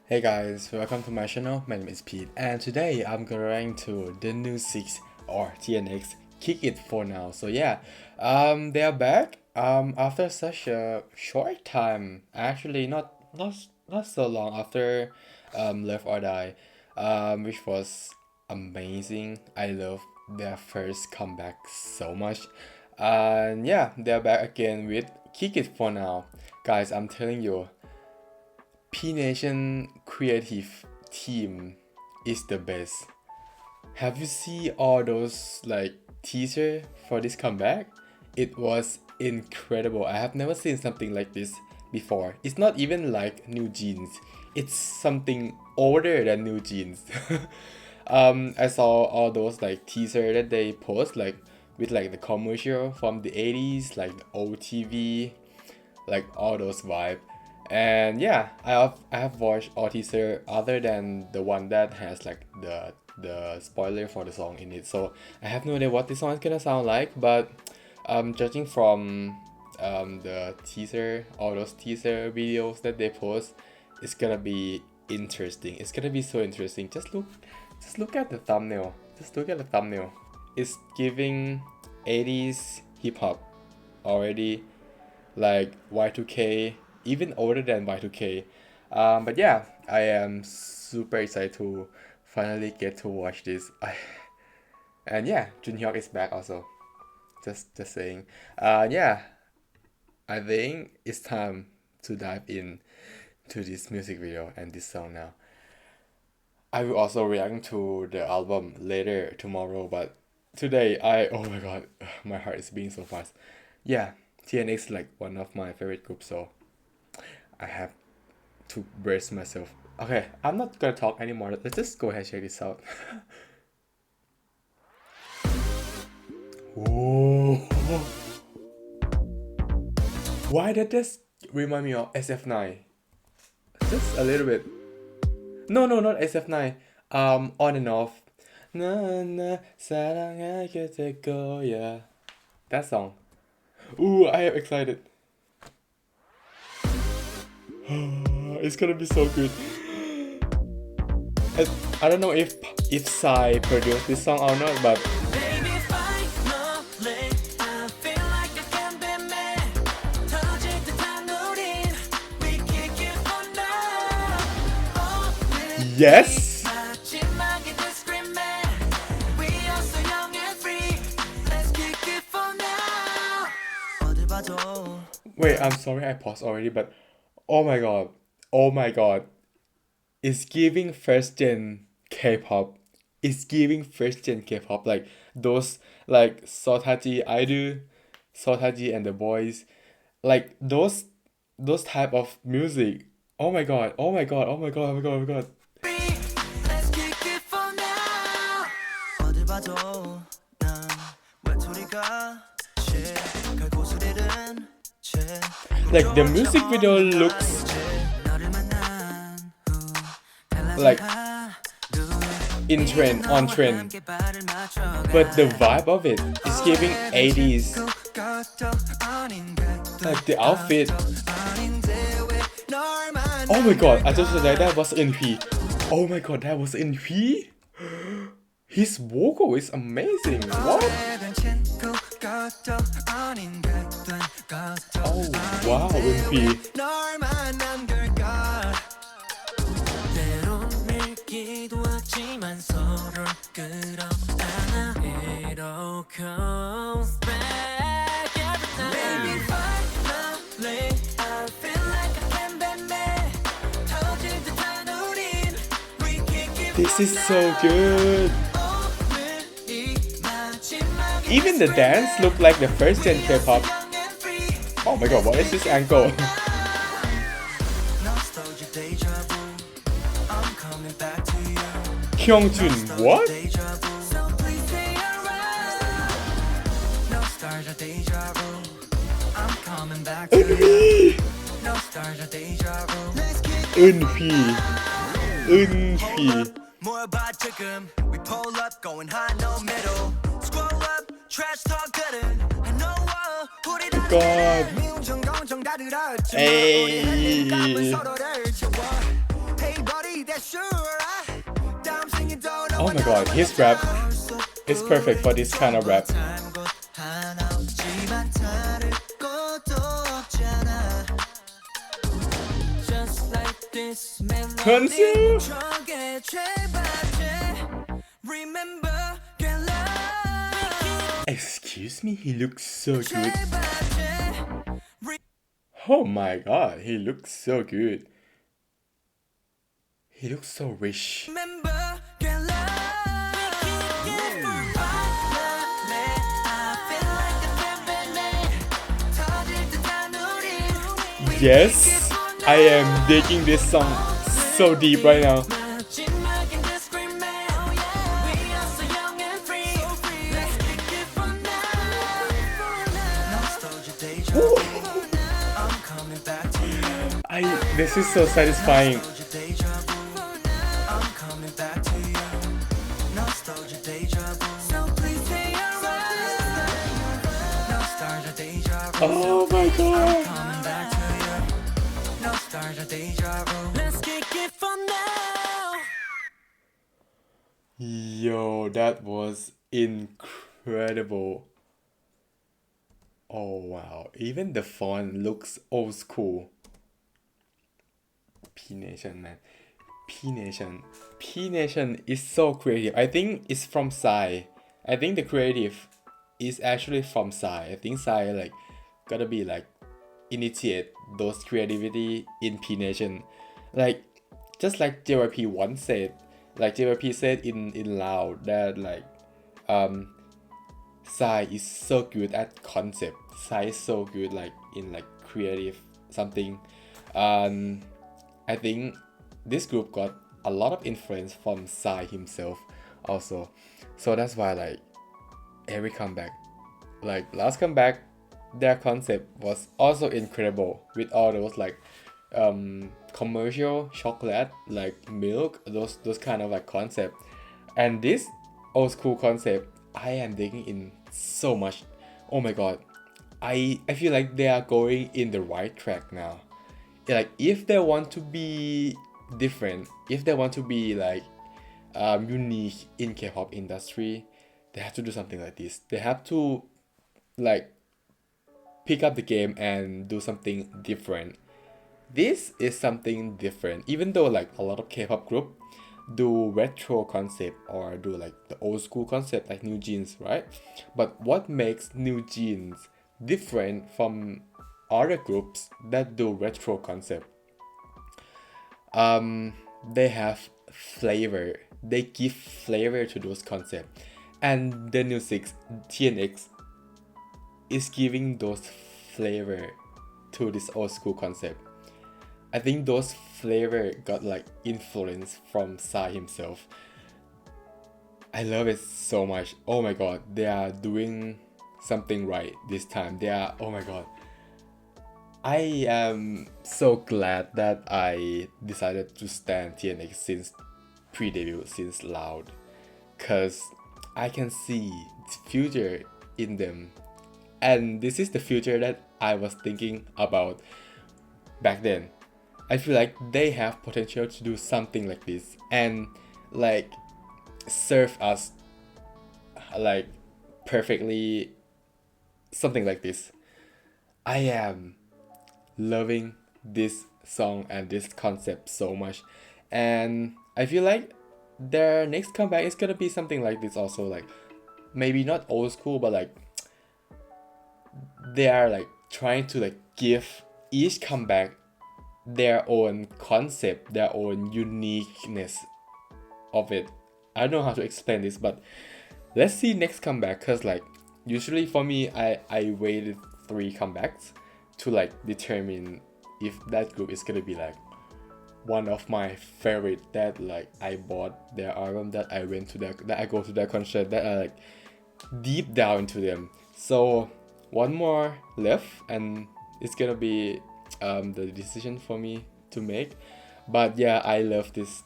Hey guys, welcome to my channel. My name is Pete, and today I'm going to the new 6 or TNX Kick It For Now. So yeah, they are back after such a short time. Actually, not so long after Left or Die, which was amazing. I love their first comeback so much. And yeah, they're back again with Kick It For Now. Guys, I'm telling you, P Nation creative team is the best. Have you seen all those like teaser for this comeback? It was incredible. I have never seen something like this before. It's not even like New Jeans. It's something older than New Jeans. I saw all those like teaser that they post like with like the commercial from the 80s, like the OTV, like all those vibe. And yeah, I have watched all teaser other than the one that has like the spoiler for the song in it. So I have no idea what this song is gonna sound like, but judging from the teaser, all those teaser videos that they post, it's gonna be interesting. It's gonna be so interesting. Just look at the thumbnail. Just look at the thumbnail. It's giving 80s hip hop already, like Y2K, even older than Y2K. But yeah, I am super excited to finally get to watch this. And yeah, Junhyuk is back also. Just saying. Yeah, I think it's time to dive in to this music video and this song now. I will also react to the album later tomorrow, but today oh my god, my heart is beating so fast. Yeah, TNX is like one of my favorite groups, so I have to brace myself. Okay, I'm not gonna talk anymore. Let's just go ahead and check this out. Whoa. Why did this remind me of SF9? Just a little bit. No, not SF9. On and off. Na na 사랑하게 될 거야. That song. Ooh, I am excited. It's gonna be so good. I don't know if Psy produced this song or not, but yes. Wait, I'm sorry I paused already, but oh my god, it's giving first gen K-pop. It's giving first gen K-pop, like those like Sotaji Idol, Sotaji and the Boys, like those type of music. Oh my god, oh my god, oh my god, oh my god, oh my god. Like the music video looks like in trend, on trend, but the vibe of it is giving 80s. Like the outfit. Oh my god, I just realized that was NP. Oh my god, that was NP? His vocal is amazing. What? Oh wow, NP. This is so good. Even the dance looked like the first gen K-pop. Oh my god, what is this angle? Kyungjun, what? Eunhee. Eunhee. God. Hey. Oh my god, his rap is perfect for this kind of rap. Hansu! Excuse me, he looks so good. Oh my god, he looks so good. He looks so rich. Yes, I am digging this song so deep right now. This is so satisfying. Oh my god. Yo, that was incredible. Oh wow, even the font looks old school. P Nation, man. P Nation. P Nation is so creative. I think it's from Psy. I think the creative is actually from Psy. I think Psy like gotta be like initiate those creativity in P Nation. Like just like JYP once said, like JYP said in Loud that like Psy is so good at concept. Psy is so good like in like creative something. I think this group got a lot of influence from Psy himself also. So that's why like every comeback, like last comeback, their concept was also incredible with all those like commercial chocolate like milk, those kind of like concept. And this old school concept, I am digging in so much. Oh my god, I feel like they are going in the right track now. Like if they want to be different, if they want to be like unique in K-pop industry, they have to do something like this. They have to like pick up the game and do something different. This is something different, even though like a lot of K-pop group do retro concept or do like the old school concept like New Jeans, right? But what makes New Jeans different from other groups that do retro concept? They have flavor. They give flavor to those concepts, and the new six TNX is giving those flavor to this old school concept. I think those flavor got like influence from Psy himself. I love it so much. Oh my god, they are doing something right this time. They are, oh my god. I am so glad that I decided to stand TNX since pre-debut, since Loud. Cause I can see the future in them. And this is the future that I was thinking about back then. I feel like they have potential to do something like this and like serve us like perfectly, something like this. I am loving this song and this concept so much, and I feel like their next comeback is gonna be something like this also, like maybe not old school, but like they are like trying to like give each comeback their own concept, their own uniqueness of it. I don't know how to explain this, but let's see next comeback, because like usually for me, I waited 3 comebacks to like determine if that group is gonna be like one of my favorite, that like I bought their album, that I went to their, that I go to their concert, that I like deep down into them. So one more left and it's gonna be the decision for me to make. But yeah, I love this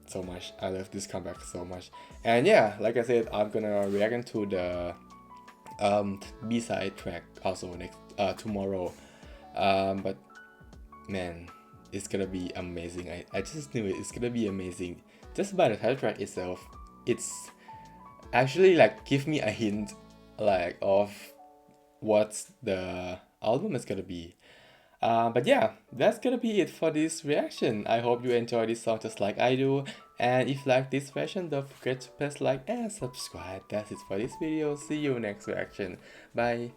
so much. I love this comeback so much. And yeah, like I said, I'm gonna react into the B-side track also next tomorrow. But man, it's gonna be amazing. I just knew it. It's gonna be amazing. Just by the title track itself, it's actually like give me a hint like of what the album is gonna be. But yeah, that's gonna be it for this reaction. I hope you enjoy this song just like I do. And if you like this version, don't forget to press like and subscribe. That's it for this video. See you next reaction. Bye.